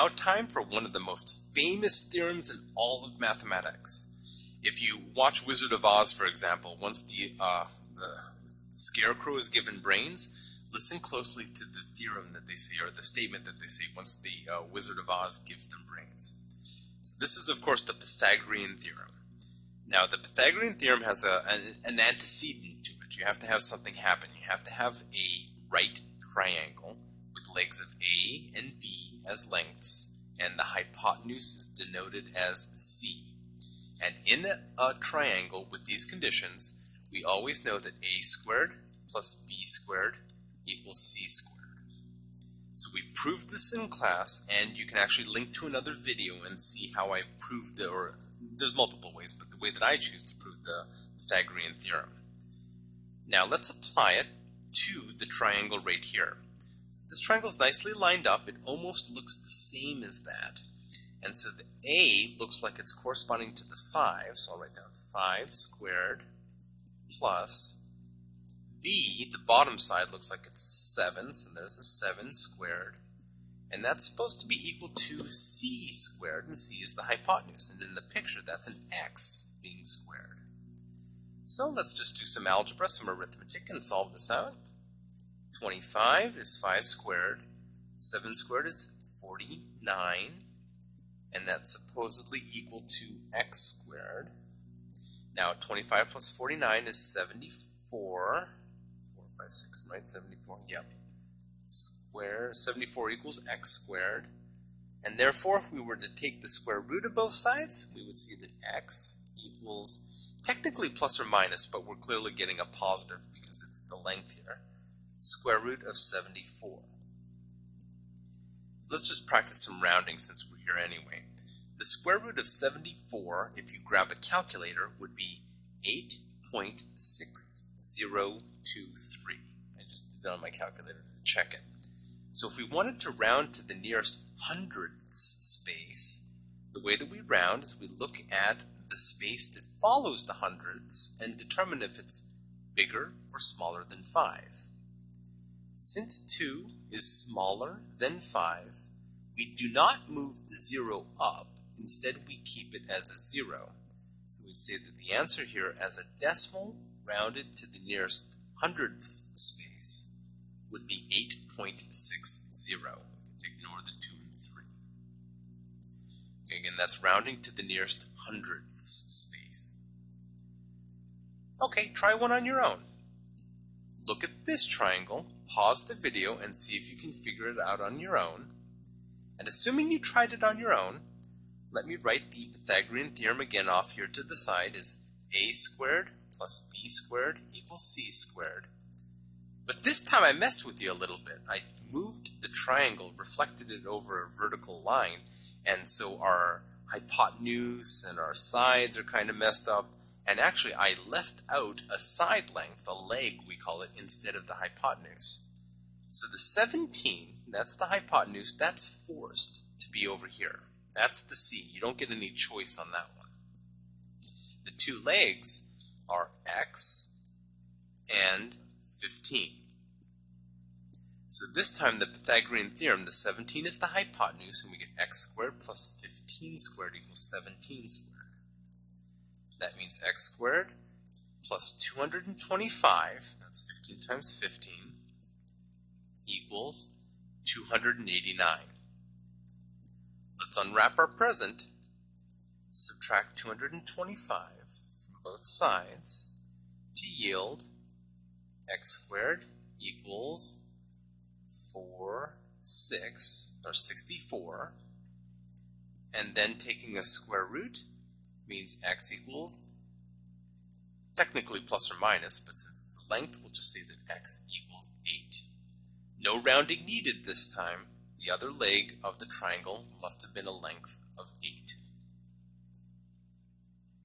now time for one of the most famous theorems in all of mathematics. If you watch Wizard of Oz, for example, once the scarecrow is given brains, listen closely to the theorem that they say, or the statement that they say once the Wizard of Oz gives them brains. So this is, of course, the Pythagorean Theorem. Now, the Pythagorean Theorem has an antecedent to it. You have to have something happen. You have to have a right triangle with legs of A and B as lengths, and the hypotenuse is denoted as C. And in a triangle with these conditions, we always know that A squared plus B squared equals C squared. So we proved this in class, and you can actually link to another video and see how I proved it, or there's multiple ways, but the way that I choose to prove the Pythagorean theorem. Now let's apply it to the triangle right here. So this triangle is nicely lined up. It almost looks the same as that. And so the A looks like it's corresponding to the 5, so I'll write down 5 squared plus B, the bottom side looks like it's 7, so there's a 7 squared. And that's supposed to be equal to C squared, and C is the hypotenuse. And in the picture, that's an X being squared. So let's just do some algebra, some arithmetic, and solve this out. 25 is 5 squared. 7 squared is 49. And that's supposedly equal to X squared. Now 25 plus 49 is 74. 4, 5, 6, right? 74, yep. Square, 74 equals X squared. And therefore, if we were to take the square root of both sides, we would see that X equals technically plus or minus, but we're clearly getting a positive because it's the length here. Square root of 74. Let's just practice some rounding since we're here anyway. The square root of 74, if you grab a calculator, would be 8.6023. I just did it on my calculator to check it. So if we wanted to round to the nearest hundredths space, the way that we round is we look at the space that follows the hundredths and determine if it's bigger or smaller than 5. Since 2 is smaller than 5, we do not move the 0 up. Instead, we keep it as a 0. So we'd say that the answer here, as a decimal rounded to the nearest hundredths space, would be 8.60. We can ignore the 2 and 3. Okay, again, that's rounding to the nearest hundredths space. Okay, try one on your own. Look at this triangle, pause the video, and see if you can figure it out on your own. And assuming you tried it on your own, let me write the Pythagorean theorem again off here to the side as A squared plus B squared equals C squared. But this time I messed with you a little bit. I moved the triangle, reflected it over a vertical line, and so our hypotenuse and our sides are kind of messed up. And actually I left out a side length, a leg we call it, instead of the hypotenuse. So the 17, that's the hypotenuse, that's forced to be over here. That's the C. You don't get any choice on that one. The 2 legs are X and 15. So this time the Pythagorean theorem, the 17 is the hypotenuse, and we get X squared plus 15 squared equals 17 squared. That means X squared plus 225, that's 15 times 15, equals 289. Let's unwrap our present, subtract 225 from both sides to yield X squared equals 64, and then taking a square root means X equals technically plus or minus, but since it's a length, we'll just say that X equals 8. No rounding needed this time. The other leg of the triangle must have been a length of 8.